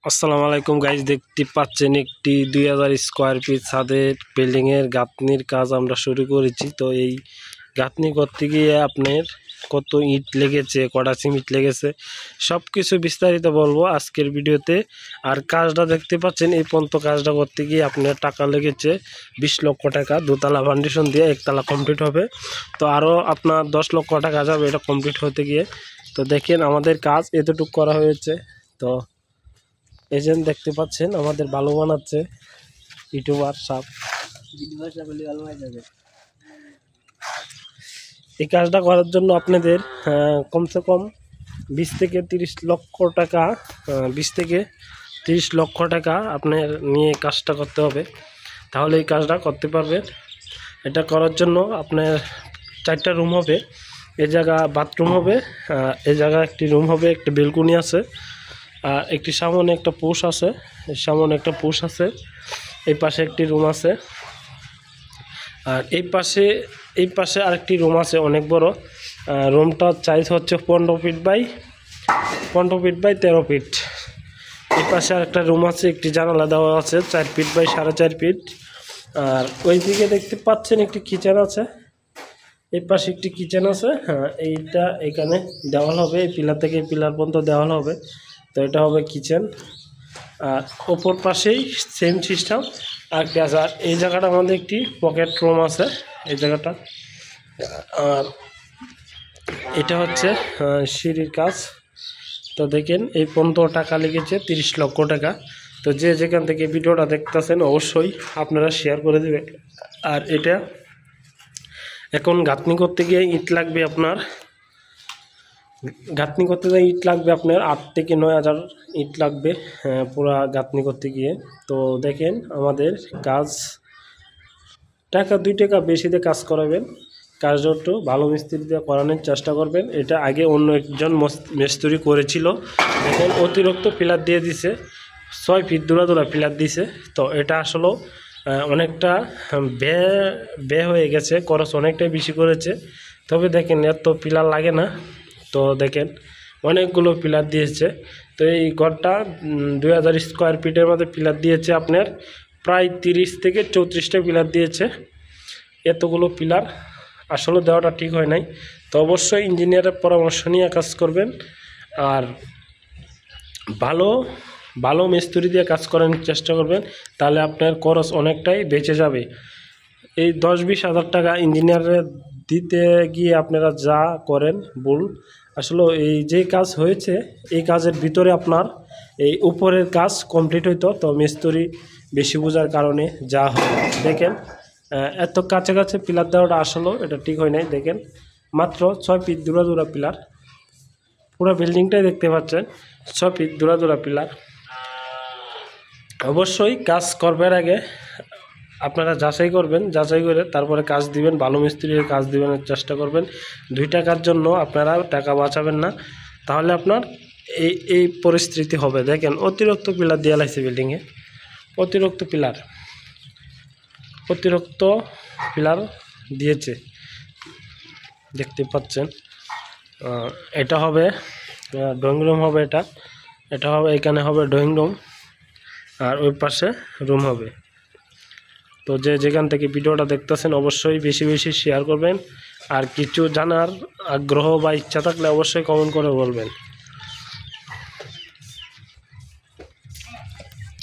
আসসালামু আলাইকুম গাইজ, দেখতে পাচ্ছেন একটি 2000 স্কোয়ার ফিট ছাদের বিল্ডিংয়ের গাঁথনির কাজ আমরা শুরু করেছি। তো এই গাঁথনি করতে গিয়ে আপনার কত ইট লেগেছে, কটা সিমেন্ট লেগেছে, সব কিছু বিস্তারিত বলবো আজকের ভিডিওতে। আর কাজটা দেখতে পাচ্ছেন, এই পর্যন্ত কাজটা করতে গিয়ে আপনার টাকা লেগেছে 20 লক্ষ টাকা। দোতলা ফাউন্ডেশন দিয়ে একতলা কমপ্লিট হবে, তো আরও আপনার 10 লক্ষ টাকা যাবে এটা কমপ্লিট হতে গিয়ে। তো দেখেন আমাদের কাজ এতটুকু করা হয়েছে। তো এজেন্ট দেখতে পাচ্ছেন আমাদের ভালো বানাচ্ছে ইউটিউবার সাপ। এই কাজটা করার জন্য আপনাদের কমসে কম 20 থেকে 30 লক্ষ টাকা 20 থেকে 30 লক্ষ টাকা আপনার নিয়ে কাজটা করতে হবে, তাহলে এই কাজটা করতে পারবেন। এটা করার জন্য আপনার 4টা রুম হবে, এই জায়গা বাথরুম হবে, এই জায়গা একটি রুম হবে, একটা বেলকনি আছে, আর একটি সামনে একটা পুশ আছে, এই পাশে একটি রুম আছে, আর এই পাশে আরেকটি রুম আছে অনেক বড়। রুমটার সাইজ হচ্ছে 15 ফিট বাই 13 ফিট। এই পাশে আরেকটা রুম আছে, একটি জানালা দেওয়া আছে 4 ফিট বাই 4.5 ফিট। আর ওই দিকে দেখতে পাচ্ছেন একটি কিচেন আছে, এই পাশে একটি কিচেন আছে। এইটা এখানে দেওয়াল হবে, এই পিলার থেকে এই পিলার পর্যন্ত দেওয়াল হবে, তো এটা হবে কিচেন। আর ওপর পাশেই সেম সিস্টেম আরেকটি আছে। আর এই জায়গাটা আমাদের একটি পকেট রুম আছে, এই জায়গাটা। আর এটা হচ্ছে সিঁড়ির কাজ। তো দেখেন এই পর্যন্ত টাকা লেগেছে 30 লক্ষ টাকা। তো যে যেখান থেকে ভিডিওটা দেখতেছেন অবশ্যই আপনারা শেয়ার করে দেবেন। আর এটা এখন গাঁথনি করতে গিয়ে ইট লাগবে আপনার, 8 থেকে 9 হাজার ইট লাগবে পুরা গাঁথনি করতে গিয়ে। তো দেখেন আমাদের কাজ, টাকা 2 টাকা বেশিতে কাজ করাবেন, কাজটা একটু ভালো মিস্ত্রি দিয়ে করানোর চেষ্টা করবেন। এটা আগে অন্য একজন মিস্ত্রি করেছিল, দেখেন অতিরিক্ত পিলার দিয়ে দিছে, 6 ফিট দূরা পিলার দিছে। তো এটা আসলে অনেকটা ব্যয় হয়ে গেছে, খরচ অনেকটাই বেশি করেছে। তবে দেখেন এত পিলার লাগে না, তো দেখেন অনেকগুলো পিলার দিয়েছে। তো এই ঘরটা 2000 স্কোয়ার ফিটের মধ্যে পিলার দিয়েছে আপনার প্রায় 30 থেকে 34টা পিলার দিয়েছে। এতগুলো পিলার আসলে দেওয়াটা ঠিক হয় নাই। তো অবশ্যই ইঞ্জিনিয়ারের পরামর্শ নিয়ে কাজ করবেন, আর ভালো মিস্ত্রি দিয়ে কাজ করানোর চেষ্টা করবেন, তাহলে আপনার খরচ অনেকটাই বেঁচে যাবে। এই 10-20 হাজার টাকা ইঞ্জিনিয়ারের দিতে গিয়ে আপনারা যা করেন ভুল। আসলে এই যে কাজ হয়েছে, এই কাজের ভিতরে আপনার এই উপরের কাজ কমপ্লিট হইতো, তো মিস্ত্রি বেশি বোঝার কারণে যা হয়। দেখেন এত কাছে পিলার দেওয়াটা আসলে এটা ঠিক হয় নাই। দেখেন মাত্র 6 ফিট দূরা পিলার, পুরো বিল্ডিংটাই দেখতে পাচ্ছেন 6 ফিট দূরা পিলার। অবশ্যই কাজ করবার আগে আপনারা যাচাই করে তারপরে কাজ দিবেন, ভালো মিস্ত্রির কাজ দিবেনের চেষ্টা করবেন। 2 টাকার জন্য আপনারা টাকা বাঁচাবেন না, তাহলে আপনার এই পরিস্থিতি হবে। দেখেন অতিরিক্ত পিলার দেওয়া লাগছে বিল্ডিংয়ে, অতিরিক্ত পিলার দিয়েছে দেখতে পাচ্ছেন। এটা হবে ড্রয়িং রুম হবে, এটা হবে, এখানে হবে ড্রয়িং রুম, আর ওই পাশে রুম হবে। তো যে যেখান থেকে ভিডিওটা দেখতেছেন অবশ্যই বেশি শেয়ার করবেন, আর কিছু জানার আগ্রহ বা ইচ্ছা থাকলে অবশ্যই কমেন্ট করে বলবেন।